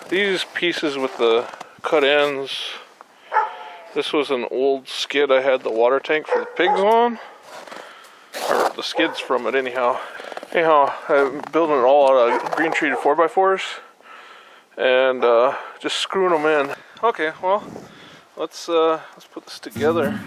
These pieces with the cut ends, this was an old skid I had the water tank for the pigs on, or the skids from it anyhow. I'm building it all out of green treated 4x4s and just screwing them in. Okay, well, let's put this together.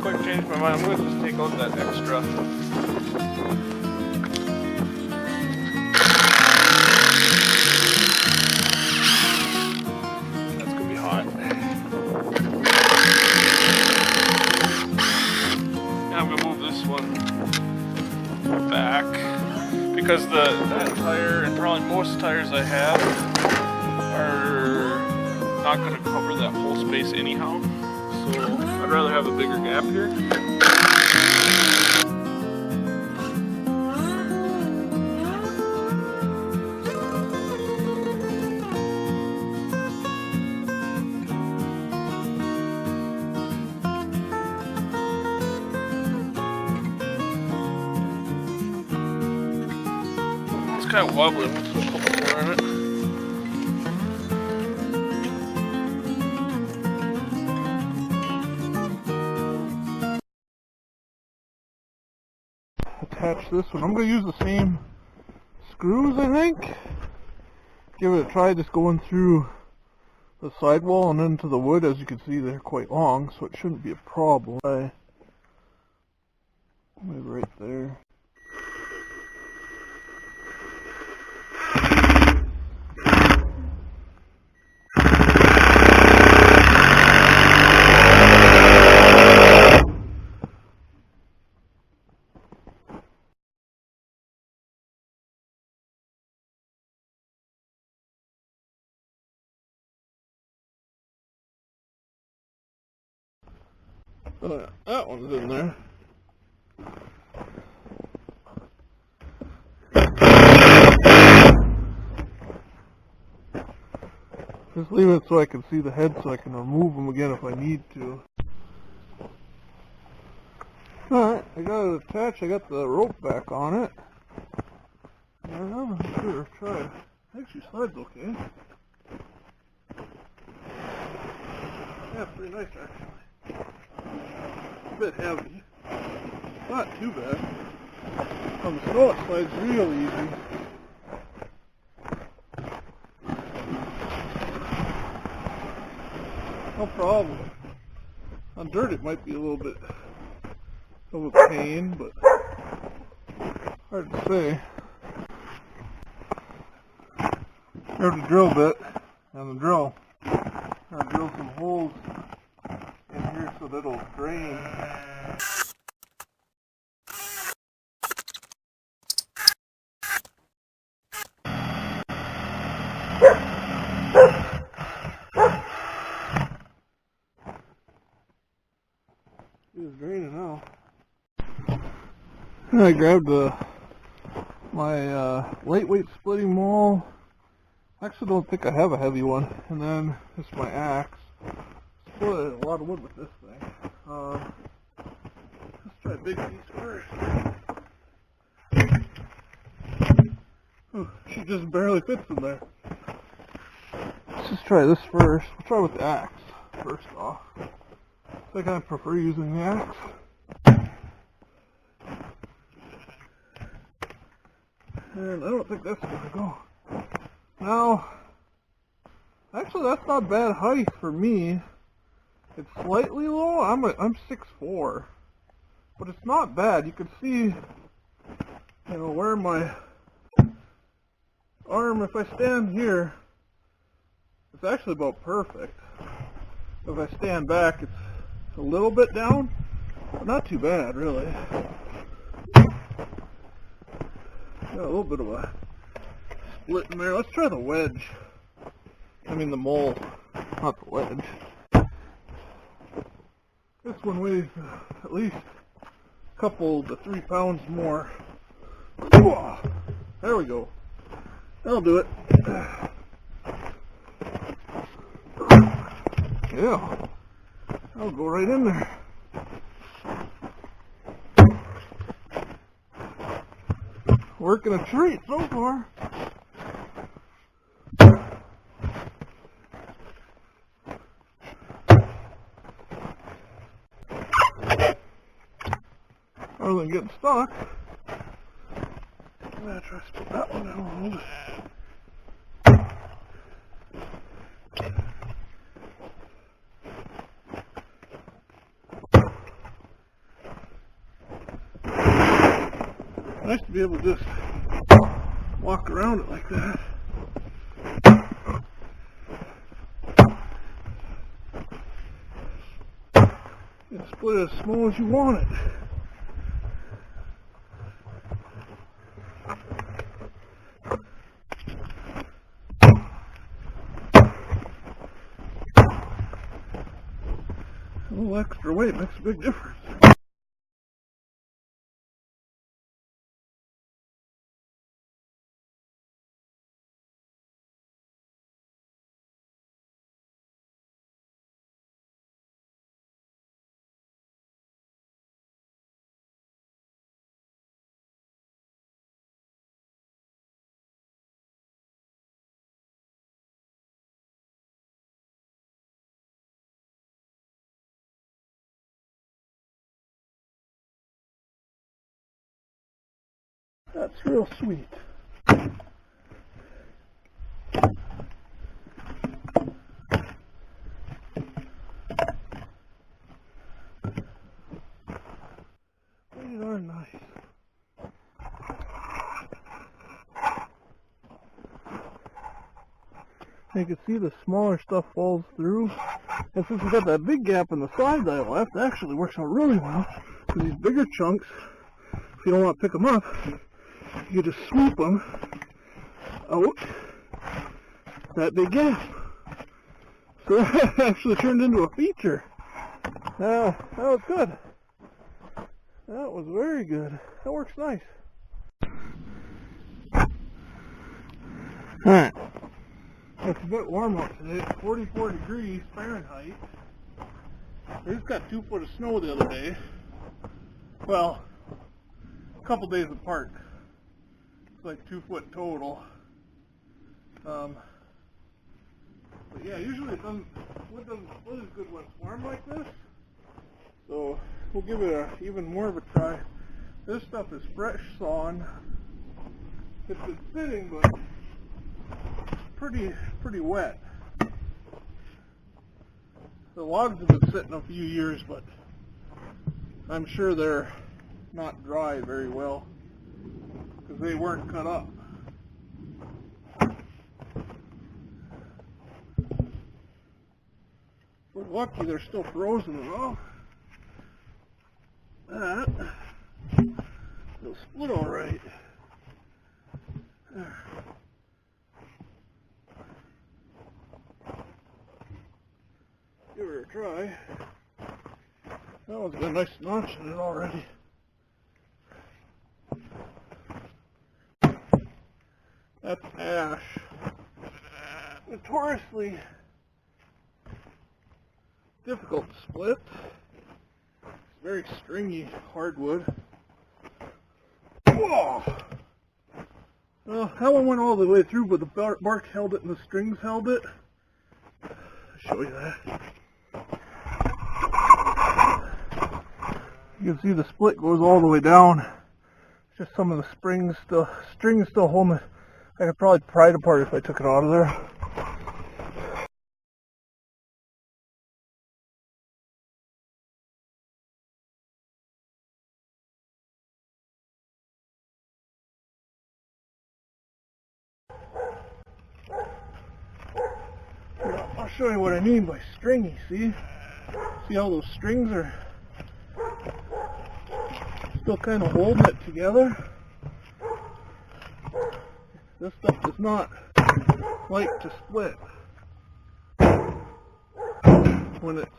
Quick change my mind. I'm going to just take out that extra. That's going to be hot. And I'm going to move this one back because that tire and probably most tires I have are not going to cover that whole space anyhow. So I'd rather have a bigger gap here. It's kind of wobbly. Let's put a couple more in it. Attach this one. I'm going to use the same screws, I think. Give it a try, just going through the sidewall and into the wood. As you can see, they're quite long, so it shouldn't be a problem. Maybe right there. That one's in there. Just leave it so I can see the head so I can remove them again if I need to. Alright, I got it attached. I got the rope back on it. I'm not sure. Try it. Actually, slides okay. Yeah, pretty nice actually. A bit heavy. Not too bad. On the snow it slides real easy. No problem. On dirt it might be a little bit of a pain, but hard to say. You have to drill a bit, and the drill. I'll drill some holes in here so that it'll drain. draining now. I grabbed my lightweight splitting maul. I actually don't think I have a heavy one. And then this is my axe. Split a lot of wood with this thing. Let's try a big piece first. Oh, she just barely fits in there. Let's just try this first. We'll try with the axe first off. I think I prefer using the axe. And I don't think that's gonna go. Now, actually that's not bad height for me. It's slightly low. I'm 6'4", but it's not bad. You can see, where my arm, if I stand here, it's actually about perfect. If I stand back, it's a little bit down, but not too bad, really. Got a little bit of a split in there. Let's try the wedge. I mean the mole, not the wedge. This one weighs at least a couple to 3 pounds more. There we go. That'll do it. Yeah, I'll go right in there. Working a treat so far. Other than getting stuck. I'm gonna try to split that one down a little bit. Nice to be able to just walk around it like that. You can split it as small as you want it. A little extra weight makes a big difference. That's real sweet. Pretty darn nice. You can see the smaller stuff falls through. And since we've got that big gap in the side that I left, it actually works out really well. Because these bigger chunks, if you don't want to pick them up, you just swoop them out that big gap. So that actually turned into a feature. That was good. That was very good. That works nice. Alright. It's a bit warm out today. It's 44 degrees Fahrenheit. We just got 2 foot of snow the other day. Well, a couple days apart. It's like 2 foot total. But yeah, usually wood doesn't split as good when it's warm like this. So we'll give it even more of a try. This stuff is fresh sawn. It's been sitting, but pretty wet. The logs have been sitting a few years, but I'm sure they're not dry very well because they weren't cut up. We're lucky they're still frozen though. They'll split all right. Give her a try. That one's been nice notch in it already. That's ash. Notoriously difficult to split. It's very stringy hardwood. Whoa! Well, that one went all the way through, but the bark held it and the strings held it. I'll show you that. You can see the split goes all the way down. It's just some of the strings still holding it. I could probably pry it apart if I took it out of there. I'll show you what I mean by stringy, see? See how those strings are still kind of holding it together? This stuff does not like to split when it's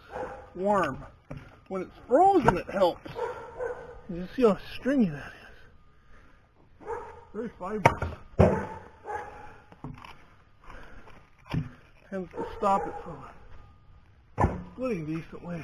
warm. When it's frozen, it helps. You see how stringy that is. Very fibrous. Tends to stop it from splitting decently.